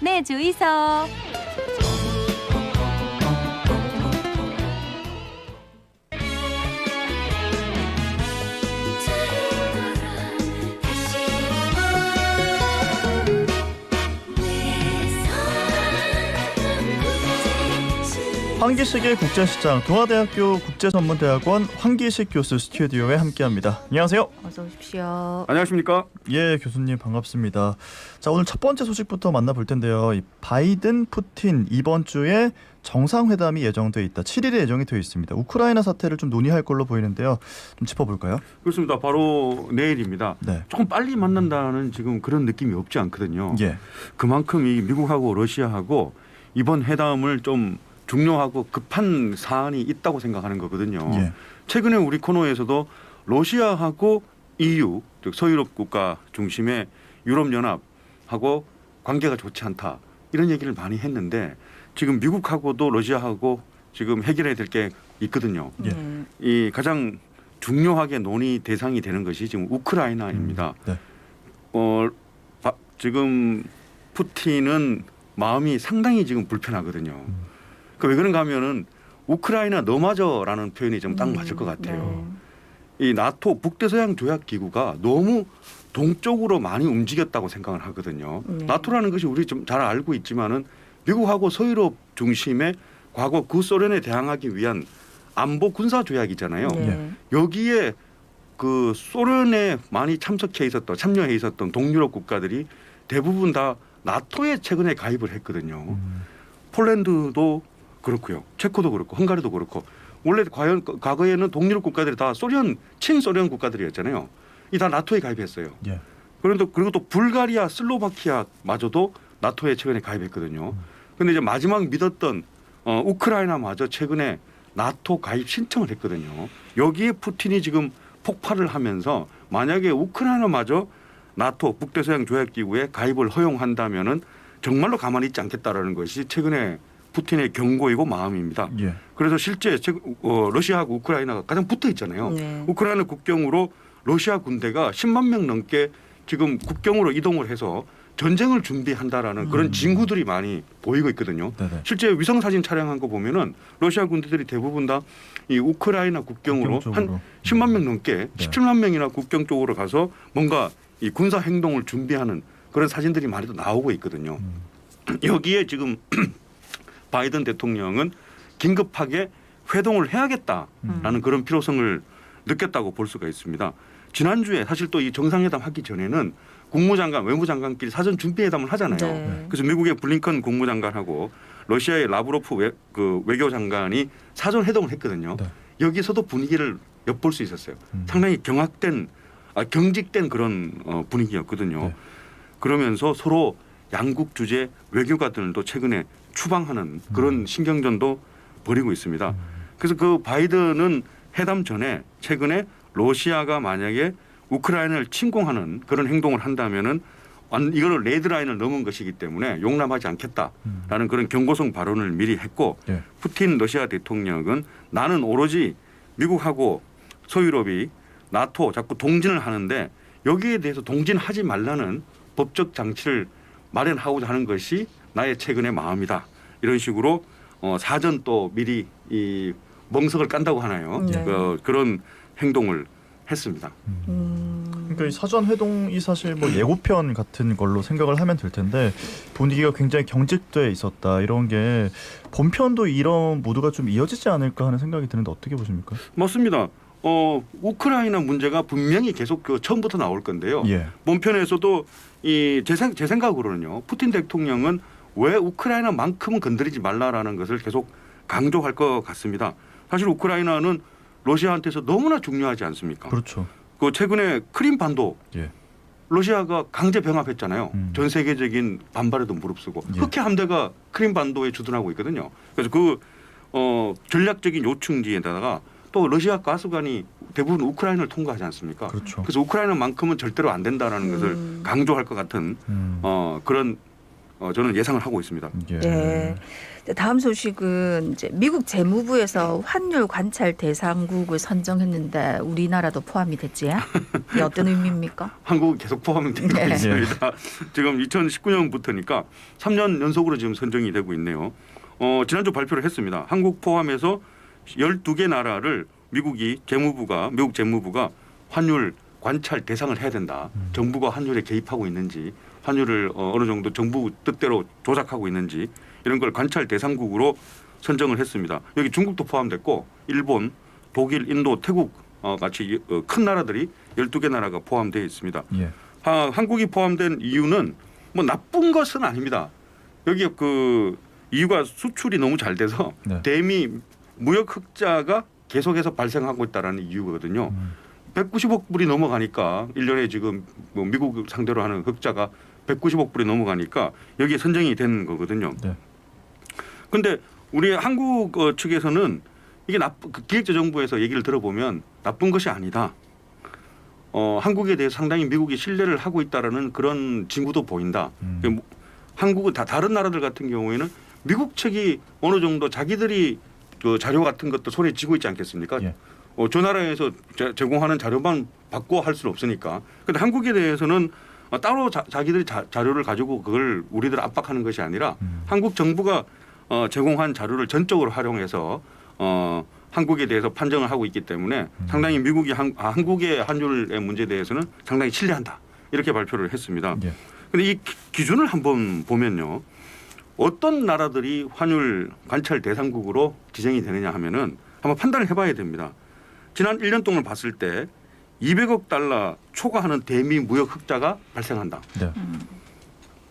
내 주의소. 환기식의 국제시장 동아대학교 국제전문대학원 환기식 교수 스튜디오에 함께합니다. 안녕하세요. 어서 오십시오. 안녕하십니까? 예, 교수님 반갑습니다. 자, 오늘 첫 번째 소식부터 만나볼 텐데요. 이 바이든, 푸틴 이번 주에 정상회담이 예정돼 있다. 7일에 예정이 되어 있습니다. 우크라이나 사태를 좀 논의할 걸로 보이는데요. 좀 짚어볼까요? 그렇습니다. 바로 내일입니다. 네. 조금 빨리 만난다는 지금 그런 느낌이 없지 않거든요. 예. 그만큼 이 미국하고 러시아하고 이번 회담을 좀 중요하고 급한 사안이 있다고 생각하는 거거든요. 예. 최근에 우리 코너에서도 러시아하고 EU, 즉 서유럽 국가 중심의 유럽연합하고 관계가 좋지 않다. 이런 얘기를 많이 했는데 지금 미국하고도 러시아하고 지금 해결해야 될 게 있거든요. 예. 이 가장 중요하게 논의 대상이 되는 것이 지금 우크라이나입니다. 네. 지금 푸틴은 마음이 상당히 지금 불편하거든요. 그 왜 그런가 하면은 우크라이나 너마저라는 표현이 좀 딱 맞을 것 같아요. 이 나토 북대서양 조약 기구가 너무 동쪽으로 많이 움직였다고 생각을 하거든요. 나토라는 것이 우리 좀 잘 알고 있지만은 미국하고 서유럽 중심의 과거 구소련에 대항하기 위한 안보 군사 조약이잖아요. 네. 여기에 그 소련에 많이 참여해 있었던 동유럽 국가들이 대부분 다 나토에 최근에 가입을 했거든요. 폴란드도 그렇고요. 체코도 그렇고 헝가리도 그렇고 원래 과거에는 동유럽 국가들이 다 친소련 국가들이었잖아요. 이 다 나토에 가입했어요. 예. 그런데 그리고 또 불가리아, 슬로바키아마저도 나토에 최근에 가입했거든요. 그런데 이제 마지막 믿었던 우크라이나마저 최근에 나토 가입 신청을 했거든요. 여기에 푸틴이 지금 폭발을 하면서 만약에 우크라이나마저 나토 북대서양 조약기구에 가입을 허용한다면은 정말로 가만히 있지 않겠다라는 것이 최근에 푸틴의 경고이고 마음입니다. 예. 그래서 실제 러시아하고 우크라이나가 가장 붙어 있잖아요. 네. 우크라이나 국경으로 러시아 군대가 10만 명 넘게 지금 국경으로 이동을 해서 전쟁을 준비한다라는 그런 징후들이 많이 보이고 있거든요. 네네. 실제 위성 사진 촬영한 거 보면은 러시아 군대들이 대부분 다 이 우크라이나 국경으로 국경 한 쪽으로. 10만 명 넘게 네. 17만 명이나 국경 쪽으로 가서 뭔가 이 군사 행동을 준비하는 그런 사진들이 많이 나오고 있거든요. 여기에 지금 바이든 대통령은 긴급하게 회동을 해야겠다라는 그런 필요성을 느꼈다고 볼 수가 있습니다. 지난주에 사실 또 이 정상회담 하기 전에는 국무장관, 외무장관끼리 사전 준비회담을 하잖아요. 네. 그래서 미국의 블링컨 국무장관하고 러시아의 라브로프 외교장관이 사전 회동을 했거든요. 네. 여기서도 분위기를 엿볼 수 있었어요. 상당히 경직된 그런 분위기였거든요. 네. 그러면서 서로 양국 주재 외교관들도 최근에 추방하는 그런 신경전도 벌이고 있습니다. 그래서 그 바이든은 회담 전에 최근에 러시아가 만약에 우크라이나를 침공하는 그런 행동을 한다면은 이거는 레드라인을 넘은 것이기 때문에 용납하지 않겠다라는 그런 경고성 발언을 미리 했고 예. 푸틴 러시아 대통령은 나는 오로지 미국하고 서유럽이 나토 자꾸 동진을 하는데 여기에 대해서 동진하지 말라는 법적 장치를 마련하고자 하는 것이 나의 최근의 마음이다. 이런 식으로 사전 또 미리 이 멍석을 깐다고 하나요? 네. 그런 행동을 했습니다. 그러니까 이 사전 회동이 사실 뭐 예고편 같은 걸로 생각을 하면 될 텐데 분위기가 굉장히 경직돼 있었다. 이런 게 본편도 이런 모드가 좀 이어지지 않을까 하는 생각이 드는데 어떻게 보십니까? 맞습니다. 우크라이나 문제가 분명히 계속 처음부터 나올 건데요. 예. 본편에서도 제 생각으로는요. 푸틴 대통령은 왜 우크라이나만큼은 건드리지 말라라는 것을 계속 강조할 것 같습니다. 사실 우크라이나는 러시아한테서 너무나 중요하지 않습니까? 그렇죠. 그 최근에 크림 반도 예. 러시아가 강제 병합했잖아요. 전 세계적인 반발에도 무릅쓰고 예. 흑해 함대가 크림 반도에 주둔하고 있거든요. 그래서 전략적인 요충지에다가 또 러시아 가스관이 대부분 우크라이나를 통과하지 않습니까? 그렇죠. 그래서 우크라이나만큼은 절대로 안 된다라는 것을 강조할 것 같은 그런 저는 예상을 하고 있습니다. 예. 네. 다음 소식은 이제 미국 재무부에서 환율 관찰 대상국을 선정했는데 우리나라도 포함이 됐지요? 이게 어떤 의미입니까? 한국은 계속 포함되고 네. 있습니다. 지금 2019년부터니까 3년 연속으로 지금 선정이 되고 있네요. 지난주 발표를 했습니다. 한국 포함해서 12개 나라를 미국 재무부가 환율 관찰 대상을 해야 된다. 정부가 환율에 개입하고 있는지, 환율을 어느 정도 정부 뜻대로 조작하고 있는지 이런 걸 관찰 대상국으로 선정을 했습니다. 여기 중국도 포함됐고 일본, 독일, 인도, 태국 같이 큰 나라들이 12개 나라가 포함되어 있습니다. 예. 한국이 포함된 이유는 뭐 나쁜 것은 아닙니다. 여기 그 이유가 수출이 너무 잘 돼서 네. 대미 무역 흑자가 계속해서 발생하고 있다라는 이유거든요. 190억 불이 넘어가니까 1년에 지금 뭐 미국 상대로 하는 흑자가 190억 불이 넘어가니까 여기에 선정이 된 거거든요. 네. 근데 우리 한국 측에서는 이게 기획재정부에서 얘기를 들어보면 나쁜 것이 아니다. 한국에 대해서 상당히 미국이 신뢰를 하고 있다라는 그런 징후도 보인다. 한국은 다른 나라들 같은 경우에는 미국 측이 어느 정도 자기들이 그 자료 같은 것도 손에 쥐고 있지 않겠습니까? 예. 저 나라에서 제공하는 자료만 받고 할 수는 없으니까. 그런데 한국에 대해서는 따로 자기들이 자료를 가지고 그걸 우리들 압박하는 것이 아니라 한국 정부가 제공한 자료를 전적으로 활용해서 한국에 대해서 판정을 하고 있기 때문에 상당히 미국이 한국의 환율의 문제에 대해서는 상당히 신뢰한다. 이렇게 발표를 했습니다. 그런데 예. 이 기준을 한번 보면요. 어떤 나라들이 환율 관찰 대상국으로 지정이 되느냐 하면은 한번 판단을 해봐야 됩니다. 지난 1년 동안 봤을 때 200억 달러 초과하는 대미 무역 흑자가 발생한다. 네.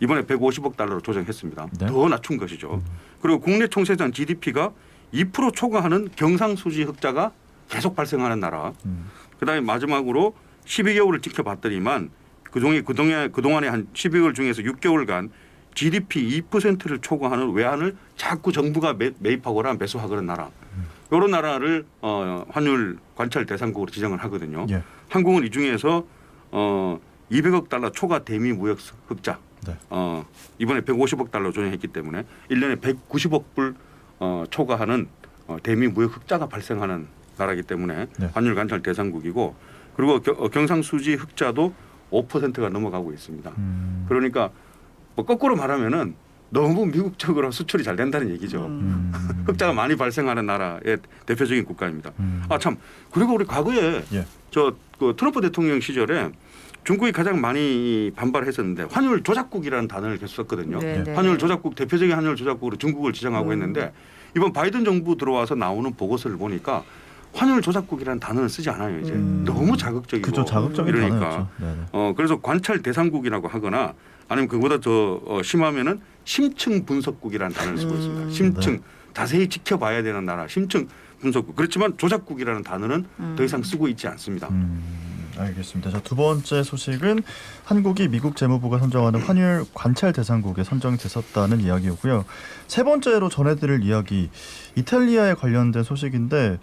이번에 150억 달러로 조정했습니다. 네. 더 낮춘 것이죠. 그리고 국내 총생산 GDP가 2% 초과하는 경상수지 흑자가 계속 발생하는 나라. 그다음에 마지막으로 12개월을 지켜봤더니만 그동안에 한 12개월 중에서 6개월간 GDP 2%를 초과하는 외환을 자꾸 정부가 매입하거나 매수하거나 나라. 이런 나라를 환율 관찰 대상국으로 지정을 하거든요. 예. 한국은 이 중에서 200억 달러 초과 대미 무역 흑자. 네. 이번에 150억 달러 조정했기 때문에 1년에 190억 불 초과하는 대미 무역 흑자가 발생하는 나라이기 때문에 네. 환율 관찰 대상국이고 그리고 경상수지 흑자도 5%가 넘어가고 있습니다. 그러니까 뭐 거꾸로 말하면은 너무 미국적으로 수출이 잘 된다는 얘기죠. 흑자가 많이 발생하는 나라의 대표적인 국가입니다. 참 그리고 우리 과거에 예. 그 트럼프 대통령 시절에 중국이 가장 많이 반발했었는데 환율 조작국이라는 단어를 계속 썼거든요. 네, 네. 환율 조작국 대표적인 환율 조작국으로 중국을 지정하고 했는데 이번 바이든 정부 들어와서 나오는 보고서를 보니까 환율 조작국이라는 단어는 쓰지 않아요. 이제 너무 자극적이고 그죠, 자극적인 이러니까 단어였죠. 네네. 그래서 관찰 대상국이라고 하거나 아니면 그보다 더 심하면은 심층 분석국이라는 단어를 쓰고 있습니다. 심층 네. 자세히 지켜봐야 되는 나라 심층 분석국. 그렇지만 조작국이라는 단어는 더 이상 쓰고 있지 않습니다. 알겠습니다. 자, 두 번째 소식은 한국이 미국 재무부가 선정하는 환율 관찰 대상국에 선정됐었다는 이야기였고요. 세 번째로 전해드릴 이야기 이탈리아에 관련된 소식인데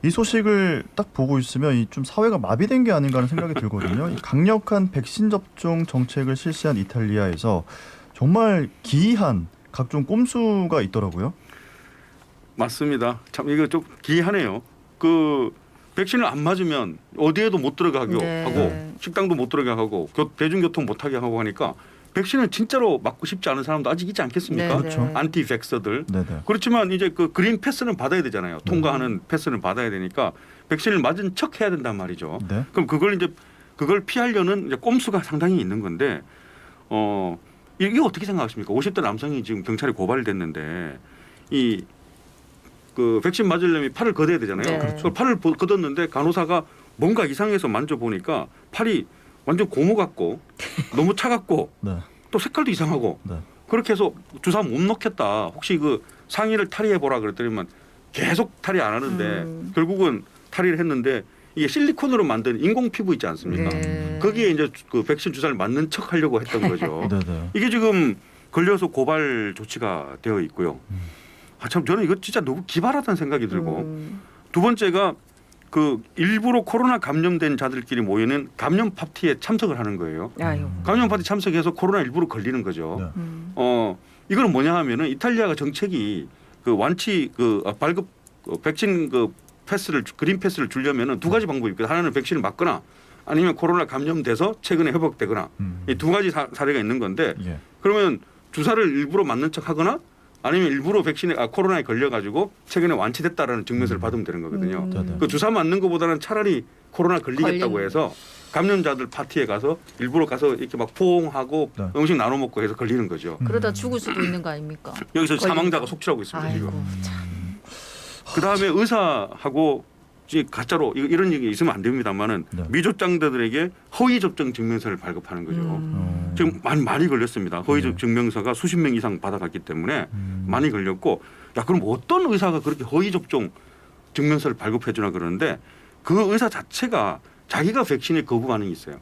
이 소식을 딱 보고 있으면 이 좀 사회가 마비된 게 아닌가 하는 생각이 들거든요. 이 강력한 백신 접종 정책을 실시한 이탈리아에서 정말 기이한 각종 꼼수가 있더라고요. 맞습니다. 참 이거 좀 기이하네요. 그 백신을 안 맞으면 어디에도 못 들어가게 네. 하고 식당도 못 들어가게 하고 대중교통 못 타게 하고 하니까 백신을 진짜로 맞고 싶지 않은 사람도 아직 있지 않겠습니까? 네, 그렇죠. 안티백서들. 네네. 그렇지만 이제 그 그린 패스는 받아야 되잖아요. 통과하는 패스는 받아야 되니까 백신을 맞은 척 해야 된단 말이죠. 네. 그럼 그걸 피하려는 이제 꼼수가 상당히 있는 건데 이게 어떻게 생각하십니까? 50대 남성이 지금 경찰에 고발됐는데 그 백신 맞으려면 팔을 걷어야 되잖아요. 네. 그래서 팔을 걷었는데 간호사가 뭔가 이상해서 만져보니까 팔이 완전 고무 같고 너무 차갑고 네. 또 색깔도 이상하고 네. 그렇게 해서 주사 못 넣겠다. 혹시 그 상의를 탈의해보라 그랬더니만 계속 탈의 안 하는데 결국은 탈의를 했는데 이게 실리콘으로 만든 인공 피부 있지 않습니까? 네. 거기에 이제 그 백신 주사를 맞는 척 하려고 했던 거죠. 네네. 이게 지금 걸려서 고발 조치가 되어 있고요. 참 저는 이거 진짜 너무 기발하다는 생각이 들고 두 번째가 그 일부러 코로나 감염된 자들끼리 모이는 감염 파티에 참석을 하는 거예요. 아유. 감염 파티 참석해서 코로나 일부러 걸리는 거죠. 네. 이거는 뭐냐 하면은 이탈리아가 정책이 그 완치 발급 백신 패스를 그린 패스를 주려면은 두 가지 방법이 있거든요. 하나는 백신을 맞거나 아니면 코로나 감염돼서 최근에 회복되거나 이 두 가지 사례가 있는 건데 예. 그러면 주사를 일부러 맞는 척하거나 아니면 일부러 코로나에 걸려가지고 최근에 완치됐다라는 증명서를 받으면 되는 거거든요. 네네. 그 주사 맞는 것보다는 차라리 코로나 걸리겠다고 해서 감염자들 파티에 가서 일부러 가서 이렇게 막 포옹하고 네. 음식 나눠 먹고 해서 걸리는 거죠. 그러다 죽을 수도 있는 거 아닙니까? 여기서 사망자가 속출하고 있습니다. 아이고 지금. 참. 그 다음에 의사하고 가짜로 이런 얘기 있으면 안 됩니다만은 네. 미접종자들에게 허위 접종 증명서를 발급하는 거죠. 지금 많이 걸렸습니다. 허위 네. 증명서가 수십 명 이상 받아갔기 때문에 많이 걸렸고, 야 그럼 어떤 의사가 그렇게 허위 접종 증명서를 발급해 주나 그러는데 그 의사 자체가 자기가 백신에 거부 반응이 있어요.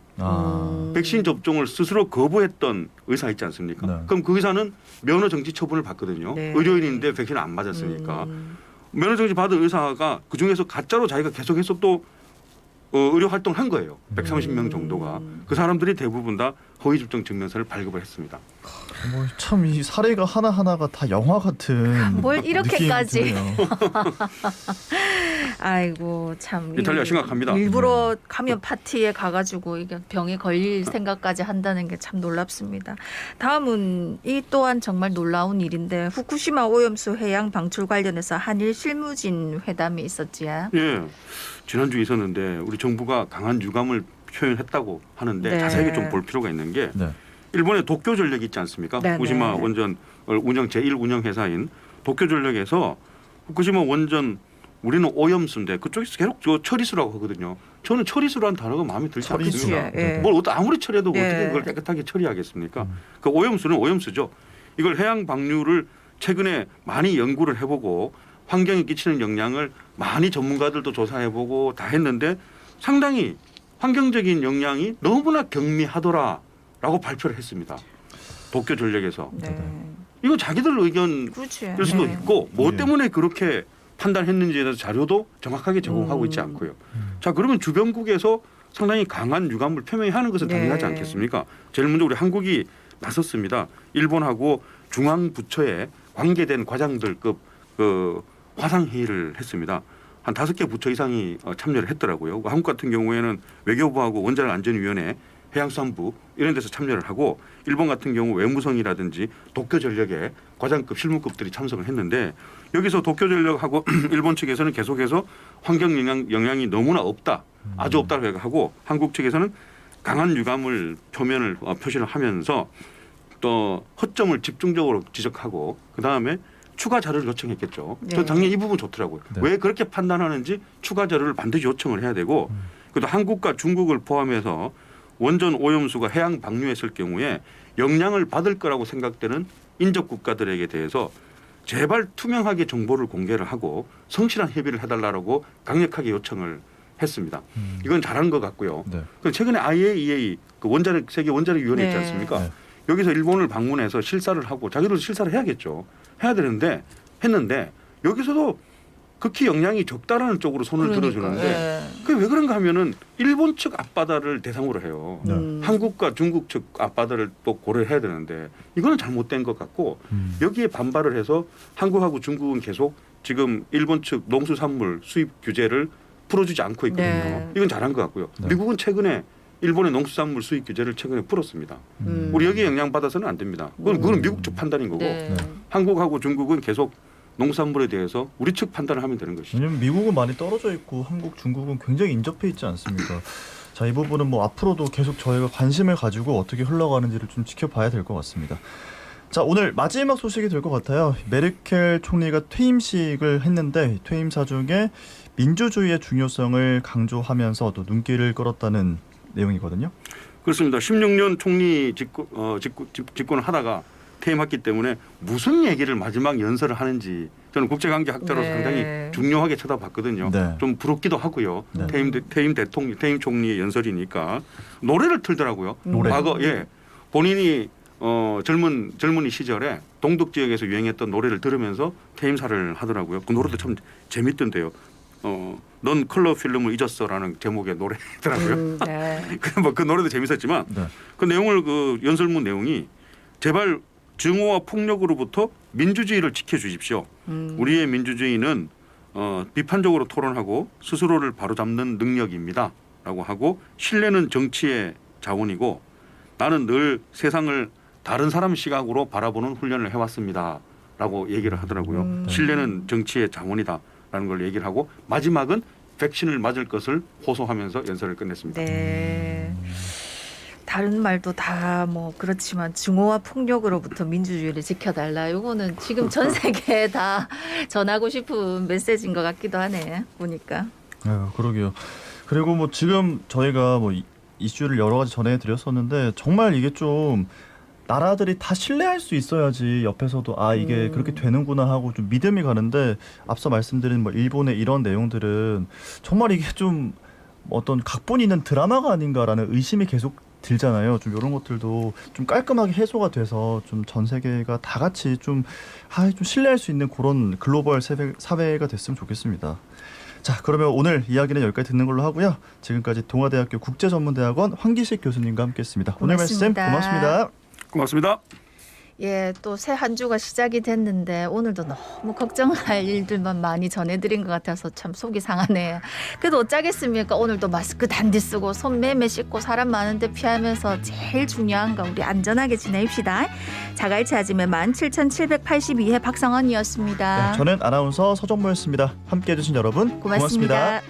백신 접종을 스스로 거부했던 의사 있지 않습니까? 네. 그럼 그 의사는 면허 정지 처분을 받거든요. 네. 의료인인데 백신을 안 맞았으니까. 면허 정지 받은 의사가 그 중에서 가짜로 자기가 계속해서 또 의료 활동을 한 거예요. 130명 정도가. 그 사람들이 대부분 다 허위 접종 증명서를 발급을 했습니다. 참 이 사례가 하나하나가 다 영화 같은 뭘 이렇게까지. 느낌이 드네요. 아이고 참 이탈리아 심각합니다. 일부러 감염 파티에 가가지고 이게 병에 걸릴 생각까지 한다는 게 참 놀랍습니다. 다음은 이 또한 정말 놀라운 일인데 후쿠시마 오염수 해양 방출 관련해서 한일 실무진 회담이 있었지요. 예, 지난주에 있었는데 우리 정부가 강한 유감을 표현했다고 하는데 네. 자세하게 좀 볼 필요가 있는 게 네. 일본의 도쿄전력 있지 않습니까? 네, 후쿠시마 네. 원전 운영 제1 운영 회사인 도쿄전력에서 후쿠시마 원전 우리는 오염수인데 그쪽에서 계속 저 처리수라고 하거든요. 저는 처리수라는 단어가 마음에 들지 처리수. 않습니다. 그치, 예. 뭘 아무리 처리해도 네. 어떻게 그걸 깨끗하게 처리하겠습니까? 그 오염수는 오염수죠. 이걸 해양 방류를 최근에 많이 연구를 해보고 환경에 끼치는 영향을 많이 전문가들도 조사해보고 다 했는데 상당히 환경적인 영향이 너무나 경미하더라라고 발표를 했습니다. 도쿄전력에서. 네. 이건 자기들 의견일 그렇지. 수도 네. 있고 뭐 예. 때문에 그렇게 판단했는지에 대해서 자료도 정확하게 제공하고 있지 않고요. 자 그러면 주변국에서 상당히 강한 유감을 표명하는 것은 네. 당연하지 않겠습니까? 제일 먼저 우리 한국이 나섰습니다. 일본하고 중앙부처에 관계된 과장들급 그 화상회의를 했습니다. 한 5개 부처 이상이 참여를 했더라고요. 한국 같은 경우에는 외교부하고 원자력안전위원회, 해양수산부 이런 데서 참여를 하고 일본 같은 경우 외무성이라든지 도쿄전력의 과장급 실무급들이 참석을 했는데 여기서 도쿄전력하고 일본 측에서는 계속해서 환경 영향이 너무나 없다. 아주 없다고 하고 한국 측에서는 강한 유감을 표시를 하면서 또 허점을 집중적으로 지적하고 그다음에 추가 자료를 요청했겠죠. 네. 저는 당연히 이 부분 좋더라고요. 네. 왜 그렇게 판단하는지 추가 자료를 반드시 요청을 해야 되고 그래도 한국과 중국을 포함해서 원전 오염수가 해양 방류했을 경우에 영향을 받을 거라고 생각되는 인접 국가들에게 대해서 제발 투명하게 정보를 공개를 하고 성실한 협의를 해달라고 강력하게 요청을 했습니다. 이건 잘한 것 같고요. 네. 그럼 최근에 IAEA 그 세계 원자력위원회 있지 네. 않습니까? 네. 여기서 일본을 방문해서 실사를 하고 자기도 실사를 해야겠죠. 해야 되는데 했는데 여기서도 극히 영향이 적다라는 쪽으로 손을 들어주는데 예. 그게 왜 그런가 하면은 일본 측 앞바다를 대상으로 해요. 네. 한국과 중국 측 앞바다를 또 고려해야 되는데 이거는 잘못된 것 같고 여기에 반발을 해서 한국하고 중국은 계속 지금 일본 측 농수산물 수입 규제를 풀어주지 않고 있거든요. 네. 이건 잘한 것 같고요. 네. 미국은 최근에 일본의 농수산물 수입 규제를 최근에 풀었습니다. 우리 여기에 영향받아서는 안 됩니다. 그건 미국 측 판단인 거고 네. 한국하고 중국은 계속 농산물에 대해서 우리 측 판단을 하면 되는 것이죠. 왜냐면 미국은 많이 떨어져 있고 한국, 중국은 굉장히 인접해 있지 않습니까? 자, 이 부분은 뭐 앞으로도 계속 저희가 관심을 가지고 어떻게 흘러가는지를 좀 지켜봐야 될 것 같습니다. 자, 오늘 마지막 소식이 될 것 같아요. 메르켈 총리가 퇴임식을 했는데 퇴임 사중에 민주주의의 중요성을 강조하면서 또 눈길을 끌었다는 내용이거든요. 그렇습니다. 16년 총리 집권을 하다가 퇴임했기 때문에 무슨 얘기를 마지막 연설을 하는지 저는 국제관계학자로서 네. 상당히 중요하게 쳐다봤거든요. 네. 좀 부럽기도 하고요. 네. 퇴임 총리의 연설이니까 노래를 틀더라고요. 노래. 과거 본인이 젊은이 시절에 동독 지역에서 유행했던 노래를 들으면서 퇴임사를 하더라고요. 그 노래도 참 재밌던데요. 넌 컬러 필름을 잊었어라는 제목의 노래더라고요. 네. 그 노래도 재밌었지만 네. 그 내용을 그 연설문 내용이 제발 증오와 폭력으로부터 민주주의를 지켜주십시오. 우리의 민주주의는 비판적으로 토론하고 스스로를 바로잡는 능력입니다.라고 하고 신뢰는 정치의 자원이고 나는 늘 세상을 다른 사람 시각으로 바라보는 훈련을 해왔습니다.라고 얘기를 하더라고요. 신뢰는 정치의 자원이다라는 걸 얘기를 하고 마지막은 백신을 맞을 것을 호소하면서 연설을 끝냈습니다. 네. 다른 말도 다 뭐 그렇지만 증오와 폭력으로부터 민주주의를 지켜달라. 이거는 지금 전 세계에 다 전하고 싶은 메시지인 것 같기도 하네. 보니까. 그러게요. 그리고 뭐 지금 저희가 뭐 이슈를 여러 가지 전해드렸었는데 정말 이게 좀 나라들이 다 신뢰할 수 있어야지 옆에서도 아 이게 그렇게 되는구나 하고 좀 믿음이 가는데 앞서 말씀드린 뭐 일본의 이런 내용들은 정말 이게 좀 어떤 각본이 있는 드라마가 아닌가라는 의심이 계속 들잖아요. 좀 이런 것들도 좀 깔끔하게 해소가 돼서 좀 전 세계가 다 같이 좀 신뢰할 수 있는 그런 글로벌 사회가 됐으면 좋겠습니다. 자, 그러면 오늘 이야기는 여기까지 듣는 걸로 하고요. 지금까지 동아대학교 국제전문대학원 황기식 교수님과 함께했습니다. 오늘 말씀 고맙습니다. 고맙습니다. 예, 또 새 한 주가 시작이 됐는데 오늘도 너무 걱정할 일들만 많이 전해드린 것 같아서 참 속이 상하네요. 그래도 어쩌겠습니까? 오늘도 마스크 단디 쓰고 손 매매 씻고 사람 많은데 피하면서 제일 중요한 거 우리 안전하게 지냅시다. 자갈치 아침에 17,782회 박상원이었습니다. 네, 저는 아나운서 서정모였습니다. 함께해 주신 여러분 고맙습니다.